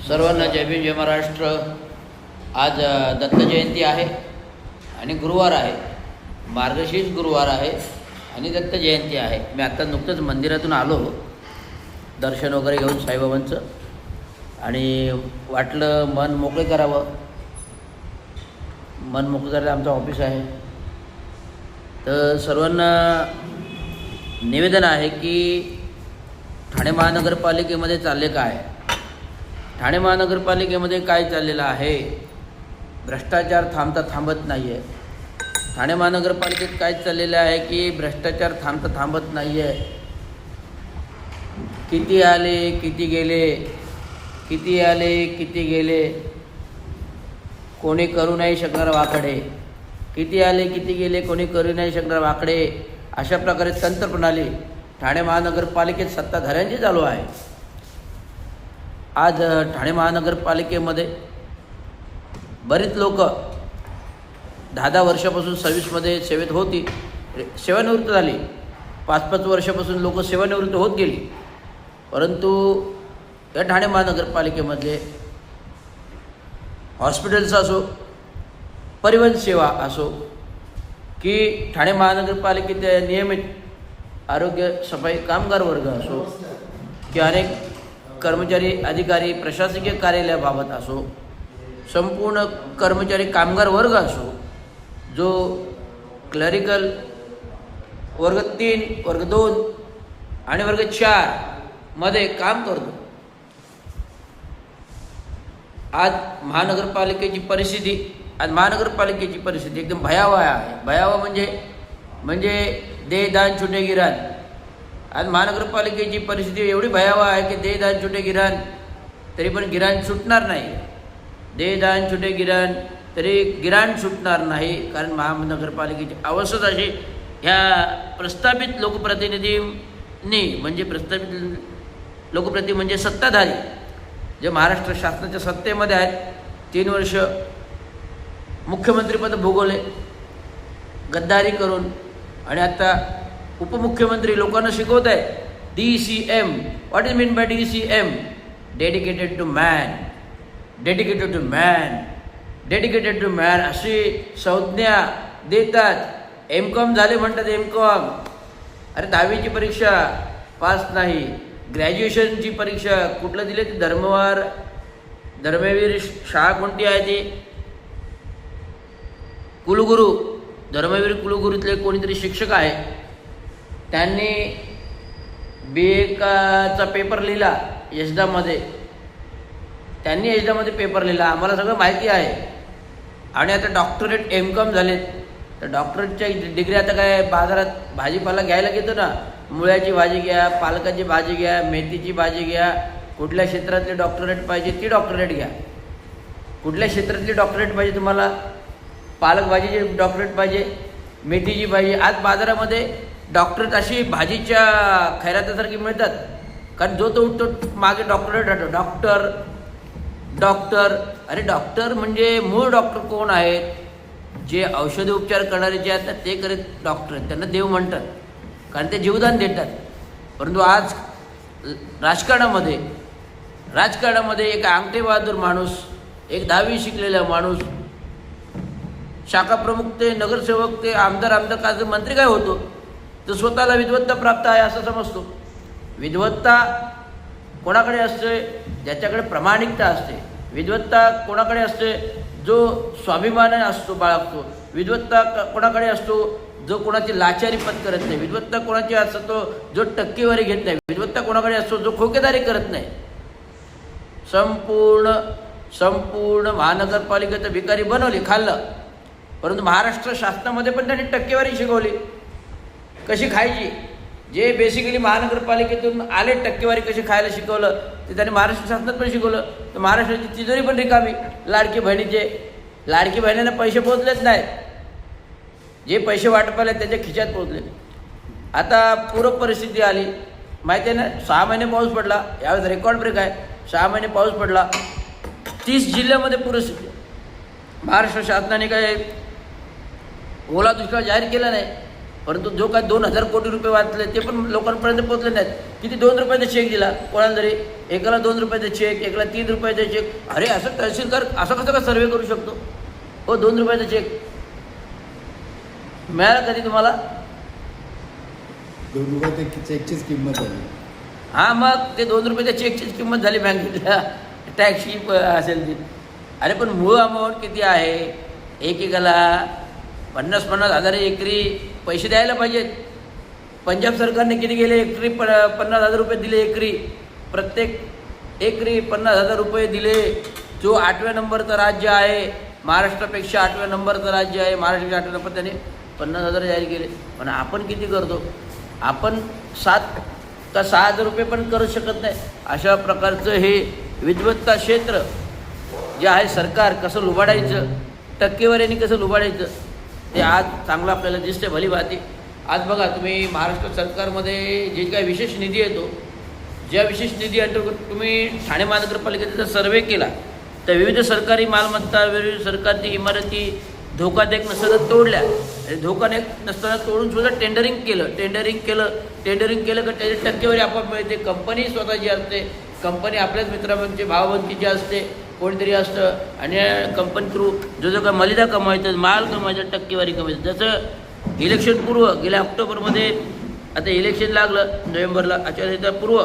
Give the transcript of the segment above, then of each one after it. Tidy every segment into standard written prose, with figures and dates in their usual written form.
सर्वांना जय भीम जय महाराष्ट्र। आज दत्त जयंती आहे आणि गुरुवार आहे, मार्गशीर्ष गुरुवार आहे आणि दत्त जयंती आहे। मी आता नुकतंच मंदिरातून आलो, दर्शन वगैरे घेऊन साईबाबांचं, आणि वाटलं मन मोकळे करावं। मन मोकळं करायला आमचं ऑफिस आहे, तर सर्वांना निवेदन आहे की ठाणे महानगरपालिकेमध्ये चालले काय, ठाणे महानगरपालिकेमध्ये काय चाललेलं आहे, भ्रष्टाचार थांबत नाही आहे। ठाणे महानगरपालिकेत काय चाललेलं आहे की भ्रष्टाचार थांबत नाही आहे। किती आले किती गेले, किती आले किती गेले, कोणी करू नाही शकणार वाकडे, किती आले किती गेले, कोणी करू नाही शकणार वाकडे, अशा प्रकारे तंत्रप्रणाली ठाणे महानगरपालिकेत सत्ताधाऱ्यांची चालू आहे। आज ठाणे महानगरपालिकेमध्ये बरीच लोक 10 वर्षापासून सर्व्हिसमध्ये सेवेत होती, सेवानिवृत्त झाली। 5 वर्षापासून लोक सेवानिवृत्त होत गेली, परंतु या ठाणे महानगरपालिकेमध्ये हॉस्पिटल्स असो, परिवहन सेवा असो, की ठाणे महानगरपालिकेत नियमित आरोग्य सफाई कामगार वर्ग असो, की अनेक कर्मचारी अधिकारी प्रशासकीय कार्यालयाबाबत असो, संपूर्ण कर्मचारी कामगार वर्ग असो, जो क्लरिकल वर्ग 3, वर्ग 2 आणि वर्ग 4 मध्ये काम करतो। आज महानगरपालिकेची परिस्थिती एकदम भयावह आहे। भयावह म्हणजे देदान छुटे गिरान। आज महानगरपालिकेची परिस्थिती एवढी भयावह आहे की देदान छुटे गिरान तरी पण गिरान सुटणार नाही, देदान छुटे गिरान तरी गिरान सुटणार नाही। कारण महानगरपालिकेची अवस्था अशी, ह्या प्रस्थापित लोकप्रतिनिधींनी, म्हणजे प्रस्थापित लोकप्रतिनिधी म्हणजे सत्ताधारी, जे महाराष्ट्र शासनाच्या सत्तेमध्ये आहेत, 3 वर्ष मुख्यमंत्रीपद भोगवले गद्दारी करून, आणि आता उपमुख्यमंत्री लोकांना शिकवत आहे DCM। What is mean by DCM? Dedicated to man, dedicated to man, dedicated to man अशी संज्ञा देतात। MCOM झाले म्हणतात MCOM, अरे 10वीची परीक्षा पास नाही, ग्रॅज्युएशनची परीक्षा कुठलं दिले ते धर्मवीर शाळा कोणती आहे ती, कुलगुरू, धर्मवीर कुलगुरूतले कोणीतरी शिक्षक आहे, त्यांनी BA पेपर लिहिला यशदामध्ये, त्यांनी यशदामध्ये पेपर लिहिला, आम्हाला सगळं माहिती आहे। आणि आता डॉक्टरेट MCOM झालेत, तर डॉक्टरेटच्या डिग्री आता काय बाजारात भाजीपाला घ्यायला घेतो ना, मुळ्याची भाजी घ्या, पालकाची भाजी घ्या, मेथीची भाजी घ्या, कुठल्या क्षेत्रातली डॉक्टरेट पाहिजे ती डॉक्टरेट घ्या, कुठल्या क्षेत्रातली डॉक्टरेट पाहिजे तुम्हाला, पालक भाजीची डॉक्टरेट पाहिजे, मेथीची भाजी। आज बाजारामध्ये डॉक्टरेट अशी भाजीच्या खैरातासारखी मिळतात, कारण जो तो उठतो मागे डॉक्टरेट राहतो, डॉक्टर। अरे डॉक्टर म्हणजे मूळ डॉक्टर कोण आहेत? जे औषधी उपचार करणारे जे आहेत ना, ते करत डॉक्टर आहेत, त्यांना देव म्हणतात, कारण ते जीवदान देतात। परंतु आज राजकारणामध्ये एक अंगठे बहादूर माणूस, एक 10वी शिकलेला माणूस, शाखा प्रमुख ते नगरसेवक ते आमदार का मंत्री काय होतो, तो स्वतःला विद्वत्ता प्राप्त आहे असं समजतो। विद्वत्ता कोणाकडे असते? ज्याच्याकडे प्रामाणिकता असते। विद्वत्ता कोणाकडे असते? जो स्वाभिमान असतो, बाळगतो। विद्वत्ता कोणाकडे असतो? जो कोणाची लाचारी पत्करत नाही। विद्वत्ता कोणाची असतो? जो टक्केवारी घेत नाही। विद्वत्ता कोणाकडे असतो? जो खोकेदारी करत नाही। संपूर्ण महानगरपालिकेचं भिकारी बनवली, खाल्लं, परंतु महाराष्ट्र शासनामध्ये पण त्यांनी टक्केवारी शिकवली, कशी खायची। जे बेसिकली महानगरपालिकेतून आले टक्केवारी कशी खायला शिकवलं, ते त्यांनी महाराष्ट्र शासनात पण शिकवलं। तर महाराष्ट्राची तिजोरी पण रिकामी। लाडकी बहिणीला पैसे पोहोचलेच नाहीत, जे पैसे वाटपाले त्याच्या खिशात पोहोचले। आता पूरक परिस्थिती आली, माहिती आहे ना, 6 महिने पाऊस पडला, यावेळेस रेकॉर्ड ब्रेक आहे, 6 महिने पाऊस पडला, 30 जिल्ह्यामध्ये पूरस्थिती। महाराष्ट्र शासनाने काय ओला दुष्काळ जाहीर केला नाही, परंतु जो काय 2,000 कोटी रुपये वाचले ते पण लोकांपर्यंत पोहोचले नाहीत. किती 2 रुपयाचा चेक दिला कोणाला तरी, एकाला 2 रुपयाचा चेक, एकाला 3 रुपयाचा चेक. अरे असं तहसीलदार असं कसं का सर्वे करू शकतो? हो 2 रुपयाचा चेक मिळाला कधी तुम्हाला? 2 रुपयाच्या चेकचीच किंमत आहे. हां मग ते 2 रुपयाच्या चेकचीच किंमत झाली बँकेतल्या टॅक्सची असेल ती. अरे पण मूळ अमाऊंट किती आहे? एकेकाला 50-50 हजार एकरी पैसे द्यायला पाहिजेत. पंजाब सरकारने किती गेले एकरी 50,000 रुपये दिले एकरी, प्रत्येक एकरी 50,000 रुपये दिले. जो 8व्या नंबरचं राज्य आहे, महाराष्ट्रापेक्षा 8व्या नंबरचं राज्य आहे, महाराष्ट्रापेक्षा 8व्या नंबर त्याने 50,000 जाहीर केले. पण आपण किती करतो? आपण 7 का 6,000 रुपये पण करू शकत नाही. अशा प्रकारचं हे विद्वत्ता क्षेत्र जे आहे, सरकार कसं लुबाडायचं, टक्केवारीने कसं लुबाडायचं ते आज चांगलं आपल्याला दिसते भली भाती. आज बघा तुम्ही महाराष्ट्र सरकारमध्ये जे काही विशेष निधी येतो, ज्या विशेष निधी अंतर्गत तुम्ही ठाणे महानगरपालिकेचा सर्वे केला तर विविध सरकारी मालमत्ता, विविध सरकारी इमारती धोकादायक नसताना तोडल्या. धोकादायक नसताना तोडून सुद्धा टेंडरिंग केलं का त्याची टक्केवारी आपोआप मिळते. कंपनी स्वतःची असते, कंपनी आपल्याच मित्रांची भावबंदीची असते, कोणीतरी असतं आणि कंपनी थ्रू जो काय मलिदा कमवायचं, माल कमवायचा, टक्केवारी कमवायचं. जसं इलेक्शन पूर्व गेल्या ऑक्टोबरमध्ये आता इलेक्शन लागलं नोव्हेंबरला, आचारसंहितापूर्व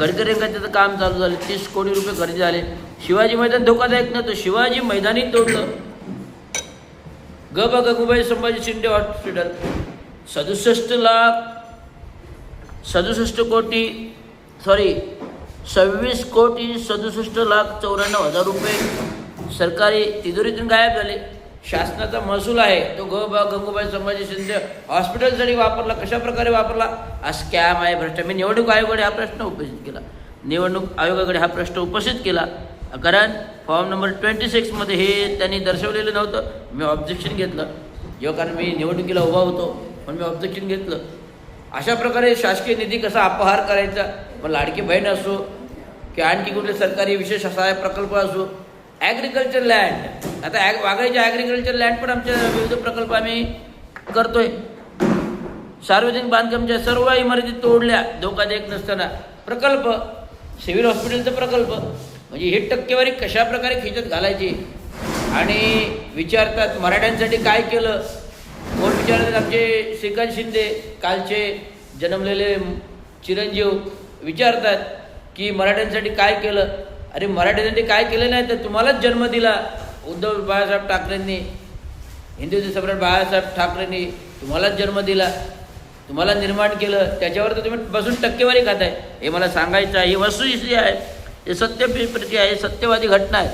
गडकरी त्याचं काम चालू झालं, 30 कोटी रुपये खरेदी झाले. शिवाजी मैदान धोकादायक नव्हतं, शिवाजी मैदानी तोडलं. गंगूबाई संभाजी शिंदे हॉस्पिटल 26,67,94,000 रुपये सरकारी तिजोरीतून गायब झाले. शासनाचा महसूल आहे तो गंगूबाई संभाजी शिंदे हॉस्पिटलसाठी वापरला. कशा प्रकारे वापरला? हा स्कॅम आहे, भ्रष्टाचार. मी निवडणूक आयोगाकडे हा प्रश्न उपस्थित केला. कारण फॉर्म नंबर 26 मध्ये हे त्यांनी दर्शवलेलं नव्हतं. मी ऑब्जेक्शन घेतलं, जेव्हा कारण मी निवडणुकीला उभा होतो पण मी ऑब्जेक्शन घेतलं. अशा प्रकारे शासकीय निधी कसा अपहार करायचा, मग लाडकी बहीण असो की आणखी कुठले सरकारी विशेष सहाय्य प्रकल्प असो, ॲग्रिकल्चर लँड, आता वाघाईच्या ॲग्रिकल्चर लँड पण आमच्या विविध प्रकल्प आम्ही करतोय. सार्वजनिक बांधकामच्या सर्व इमारती तोडल्या धोकादायक नसताना. प्रकल्प, सिव्हिल हॉस्पिटलचा प्रकल्प, म्हणजे ही टक्केवारी कशा प्रकारे खिचत घालायची. आणि विचारतात मराठ्यांसाठी काय केलं, कोण विचारतात? आमचे श्रीकांत शिंदे कालचे जन्मलेले चिरंजीव विचारतात की मराठ्यांसाठी काय केलं. अरे मराठ्यांसाठी काय केलं नाही तर तुम्हालाच जन्म दिला उद्धव बाळासाहेब ठाकरेंनी, हिंदुत्व सम्राट बाळासाहेब ठाकरेंनी तुम्हालाच जन्म दिला, तुम्हाला निर्माण केलं, त्याच्यावर तर तुम्ही बसून टक्केवारी खाताय. हे मला सांगायचं आहे. ही वस्तुस्थिती आहे, हे सत्यप्रती आहे, सत्यवादी घटना आहे.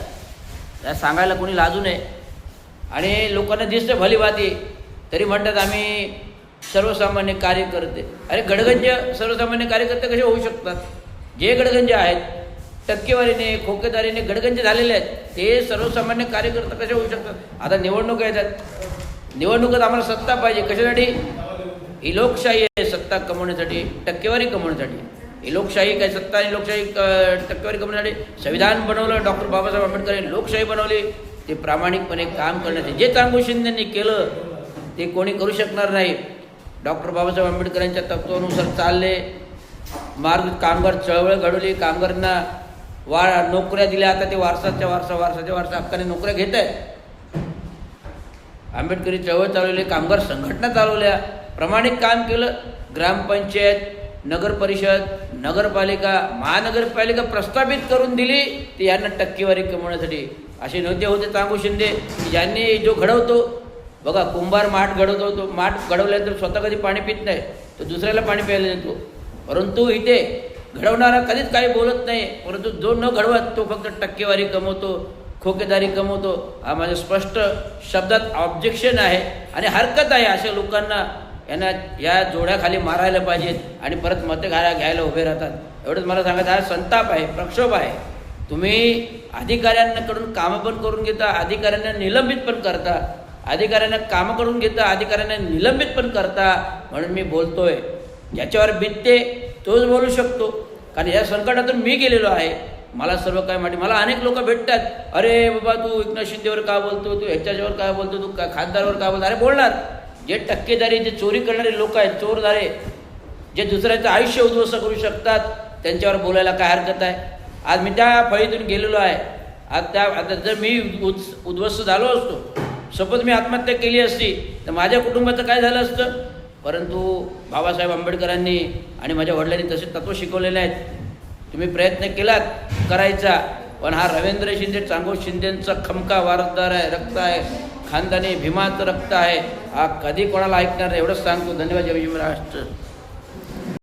त्या सांगायला कोणी लाजू नये. आणि लोकांना दिसतं भली बाती तरी म्हणतात आम्ही सर्वसामान्य कार्यकर्ते. अरे गडगंज सर्वसामान्य कार्यकर्ते कसे होऊ शकतात? जे गडगंज आहेत, टक्केवारीने खोकेदारीने गडगंज झालेले आहेत, ते सर्वसामान्य कार्यकर्ते कसे होऊ शकतात? आता निवडणूक येतात, निवडणुकीत आम्हाला सत्ता पाहिजे. कशासाठी? ही लोकशाही आहे, सत्ता कमवण्यासाठी, टक्केवारी कमवण्यासाठी. ही लोकशाही काय, सत्ता आणि लोकशाही टक्केवारी कमवण्यासाठी संविधान बनवलं. डॉक्टर बाबासाहेब आंबेडकरांनी लोकशाही बनवली, ते प्रामाणिकपणे काम करण्यासाठी. जे चांगू शिंदेंनी केलं ते कोणी करू शकणार नाही. डॉक्टर बाबासाहेब आंबेडकरांच्या तत्वानुसार चालले मार्ग, कामगार चळवळ घडवली, कामगारांना नोकऱ्या दिल्या. आता ते वारसाच्या वारसा हक्काने नोकऱ्या घेत आहेत. आंबेडकरी चळवळ चालवली, कामगार संघटना चालवल्या, प्रामाणिक काम केलं. ग्रामपंचायत, नगर परिषद, नगरपालिका, महानगरपालिका प्रस्थापित करून दिली ते यांना टक्केवारी कमवण्यासाठी. असे नेते होते चांगू शिंदे ज्यांनी जो घडवतो बघा, कुंभार माठ घडवतो, तो माठ घडवल्यानंतर स्वतः कधी पाणी पित नाही, तो दुसऱ्याला पाणी प्यायला देतो. परंतु इथे घडवणारा कधीच काही बोलत नाही, परंतु जो न घडवत तो फक्त टक्केवारी कमवतो, खोकेदारी कमवतो. हा माझ्या स्पष्ट शब्दात ऑब्जेक्शन आहे आणि हरकत आहे. अशा लोकांना यांना या जोड्याखाली मारायला पाहिजेत आणि परत मते घ्यायला उभे राहतात. एवढंच मला सांगायचं. हा संताप आहे, प्रक्षोभ आहे. तुम्ही अधिकाऱ्यांकडून कामं पण करून घेता, अधिकाऱ्यांना निलंबित पण करता, अधिकाऱ्यांना कामं करून घेता, अधिकाऱ्यांना निलंबित पण करता. म्हणून मी बोलतोय, ज्याच्यावर बितते तोच बोलू शकतो. कारण या संकटातून मी गेलेलो आहे, मला सर्व काय माहिती. मला अनेक लोक भेटतात, अरे बाबा तू एकनाथ शिंदेवर का बोलतो, तू ह्याच्यावर काय बोलतो, तू खासदारवर का बोलतो. अरे बोलणार, जे टक्केदारी, जे चोरी करणारे लोक आहेत, चोरधारे, जे दुसऱ्याचं आयुष्य उद्ध्वस्त करू शकतात, त्यांच्यावर बोलायला काय हरकत आहे? आज मी त्या फळीतून गेलेलो आहे. आता जर मी उद्ध्वस्त झालो असतो, सपोज मी आत्महत्या केली असती, तर माझ्या कुटुंबाचं काय झालं असतं? परंतु बाबासाहेब आंबेडकरांनी आणि माझ्या वडिलांनी तसे तत्त्व शिकवलेले आहेत. तुम्ही प्रयत्न केलात करायचा, पण हा रवींद्र शिंदे, चांगोज शिंदेंचा खमका वारसदार आहे, रक्त आहे, खानदानी भीमाचं रक्त आहे. हा कधी कोणाला ऐकणार नाही, एवढंच सांगतो. धन्यवाद. जय महाराष्ट्र.